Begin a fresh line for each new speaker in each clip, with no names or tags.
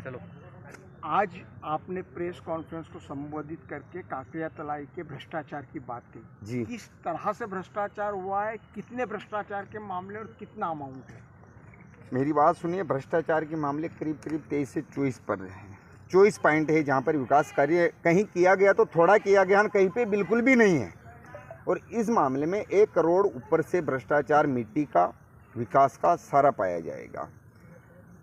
चलो।
आज आपने प्रेस कॉन्फ्रेंस को संबोधित करके काकरिया तलाई के भ्रष्टाचार की बात की
जी।
किस तरह से भ्रष्टाचार हुआ है, कितने भ्रष्टाचार के मामले और कितना अमाउंट है?
मेरी बात सुनिए, भ्रष्टाचार के मामले करीब 23 से 24 पर हैं। 24 पॉइंट है जहाँ पर विकास कार्य कहीं किया गया तो थोड़ा किया गया, कहीं पे बिल्कुल भी नहीं है। और इस मामले में 1 करोड़ ऊपर से भ्रष्टाचार मिट्टी का, विकास का सारा पाया जाएगा।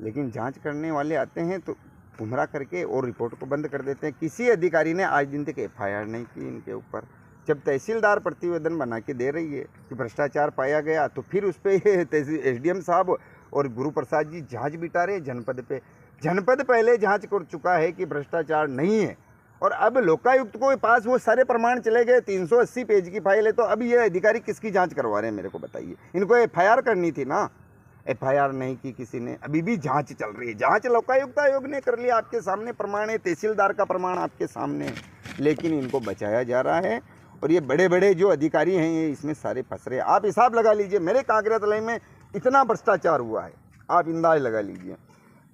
लेकिन जांच करने वाले आते हैं तो गुमराह करके और रिपोर्ट को बंद कर देते हैं। किसी अधिकारी ने आज दिन तक FIR नहीं की इनके ऊपर। जब तहसीलदार प्रतिवेदन बना के दे रही है कि भ्रष्टाचार पाया गया, तो फिर उस पर SDM साहब और गुरु प्रसाद जी जांच बिठा रहे जनपद पे। जनपद पहले जांच कर चुका है कि भ्रष्टाचार नहीं है, और अब लोकायुक्त को पास वो सारे प्रमाण चले गए। 380 पेज की फाइल है, तो अब ये अधिकारी किसकी जांच करवा रहे हैं मेरे को बताइए। इनको FIR करनी थी ना, FIR नहीं की किसी ने, अभी भी जांच चल रही है। जांच लोकायुक्त आयोग ने कर लिया, आपके सामने प्रमाण है, तहसीलदार का प्रमाण आपके सामने है, लेकिन इनको बचाया जा रहा है। और ये बड़े बड़े जो अधिकारी हैं ये इसमें सारे फंस रहे हैं। आप हिसाब लगा लीजिए, मेरे काकरिया तलाई में इतना भ्रष्टाचार हुआ है, आप अंदाज लगा लीजिए।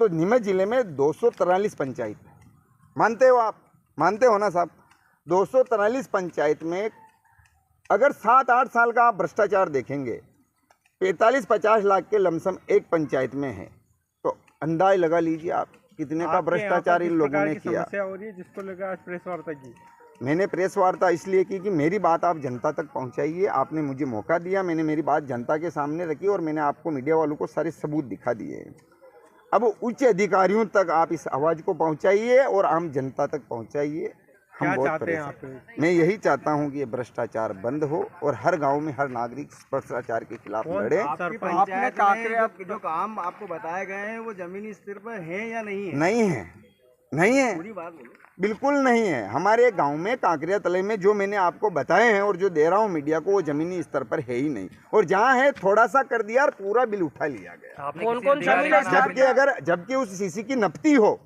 तो नीमच जिले में 243 पंचायत, मानते हो आप, मानते हो ना साहब? 243 पंचायत में अगर 7-8 साल का आप भ्रष्टाचार देखेंगे, 45-50 लाख के लमसम एक पंचायत में है, तो अंदाज लगा लीजिए आप कितने का भ्रष्टाचार इन लोगों ने किया।
समस्या हो रही है जिसको लेकर आज प्रेस वार्ता की।
मैंने प्रेस वार्ता इसलिए की कि मेरी बात आप जनता तक पहुंचाइए। आपने मुझे मौका दिया, मैंने मेरी बात जनता के सामने रखी और मैंने आपको मीडिया वालों को सारे सबूत दिखा दिए। अब उच्च अधिकारियों तक आप इस आवाज़ को पहुंचाइए और आम जनता तक पहुंचाइए। हम बहुत परेशान। मैं यही चाहता हूं कि ये भ्रष्टाचार बंद हो और हर गांव में हर नागरिक भ्रष्टाचार के खिलाफ लड़े।
आपने काकरिया
जो काम आपको बताए गए हैं वो जमीनी स्तर पर है या नहीं है?
नहीं है, नहीं है,
पूरी बात बोलो।
बिल्कुल नहीं है। हमारे गांव में काकरिया तलाई में जो मैंने आपको बताए हैं और जो दे रहा हूं मीडिया को, वो जमीनी स्तर पर है ही नहीं। और जहां है थोड़ा सा कर दिया और पूरा बिल उठा लिया गया।
कौन-कौन
जबकि उस सीसी की नपती हो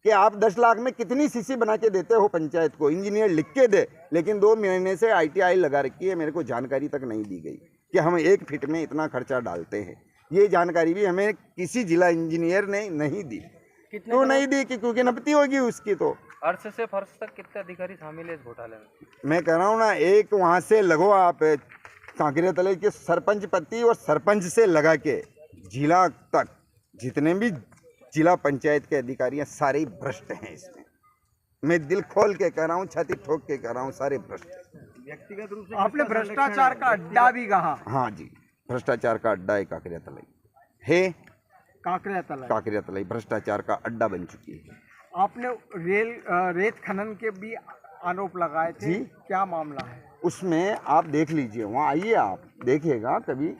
कि आप 10 लाख में कितनी सीसी बना के देते हो पंचायत को, इंजीनियर लिख के दे, लेकिन 2 महीने से ITI लगा रखी है, मेरे को जानकारी तक नहीं दी गई कि हम 1 फीट में इतना खर्चा डालते हैं। ये जानकारी भी हमें किसी जिला इंजीनियर ने नहीं दी। क्यों नहीं दी? क्योंकि नपती होगी उसकी। तो
अर्श से फर्श तक कितने अधिकारी शामिल है इस घोटाले में?
मैं कह रहा हूँ ना, एक वहाँ से लगो आप काकरिया तलाई के सरपंच पति और सरपंच से लगा के जिला तक जितने भी जिला पंचायत के अधिकारी हैं, सारे भ्रष्ट हैं इसमें। मैं दिल खोल के कह रहा हूँ, छाती ठोक के कह रहा हूँ, सारे भ्रष्ट।
व्यक्तिगत रूप से
आपने भ्रष्टाचार का अड्डा भी कहा।
हाँ जी, भ्रष्टाचार का अड्डा है काकरिया तलाई, है काकरिया तलाई भ्रष्टाचार का अड्डा बन चुकी है।
आपने रेत खनन के भी आरोप लगाए थे
जी।
क्या मामला है
उसमें? आप देख लीजिए, वहाँ आइए, आप देखिएगा कभी।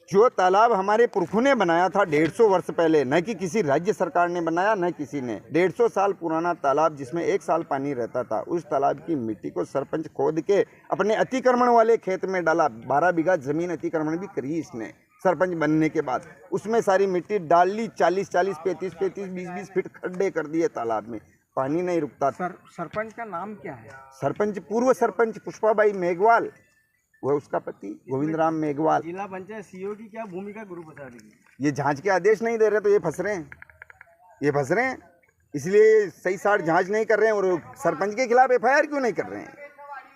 जो तालाब हमारे पुरखों ने बनाया था 150 वर्ष पहले, न कि किसी राज्य सरकार ने बनाया, न किसी ने। 150 साल पुराना तालाब जिसमें 1 साल पानी रहता था, उस तालाब की मिट्टी को सरपंच खोद के अपने अतिक्रमण वाले खेत में डाला। 12 बीघा जमीन अतिक्रमण भी करी इसने सरपंच बनने के बाद। उसमें सारी मिट्टी डाल ली, 40-40, 35-35, 20-20 फीट खड्डे कर दिए तालाब में, पानी नहीं रुकता।
सरपंच का नाम क्या है?
सरपंच, पूर्व सरपंच पुष्पाबाई मेघवाल, वह उसका पति गोविंद राम मेघवाल।
जिला पंचायत CO की क्या भूमिका गुरु प्रसाद की?
ये जांच के आदेश नहीं दे रहे तो ये फंस रहे हैं, ये फंस रहे हैं। इसलिए सही साठ जांच नहीं कर रहे हैं। और सरपंच के खिलाफ FIR क्यों नहीं कर रहे हैं?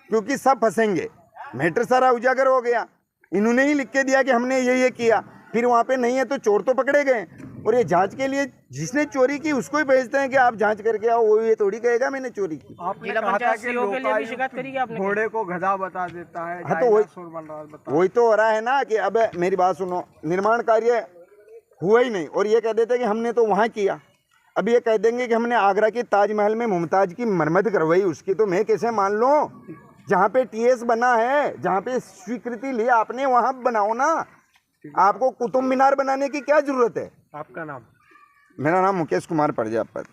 क्योंकि सब फंसेंगे, मैटर सारा उजागर हो गया। इन्होंने ही लिख के दिया कि हमने ये किया, फिर वहाँ पे नहीं है तो चोर तो पकड़े गए। और ये जांच के लिए जिसने चोरी की उसको ही भेजते हैं कि आप जांच करके आओ, वो ये थोड़ी कहेगा मैंने चोरी की।
आपने कहा था कि लोकायुक्त घोड़े को गधा बता देता है।
हाँ, तो वही तो हो रहा है ना कि अब मेरी बात सुनो, निर्माण कार्य हुआ ही नहीं और ये कह देते कि हमने तो वहाँ किया। अब ये कह देंगे कि हमने आगरा के ताजमहल में मुमताज की मरम्मत करवाई, उसकी तो मैं कैसे मान लूँ? जहाँ पे TS बना है, जहाँ पे स्वीकृति ली आपने, वहाँ बनाओ ना। आपको कुतुब मीनार बनाने की क्या जरूरत है?
आपका नाम?
मेरा नाम मुकेश कुमार प्रजापत।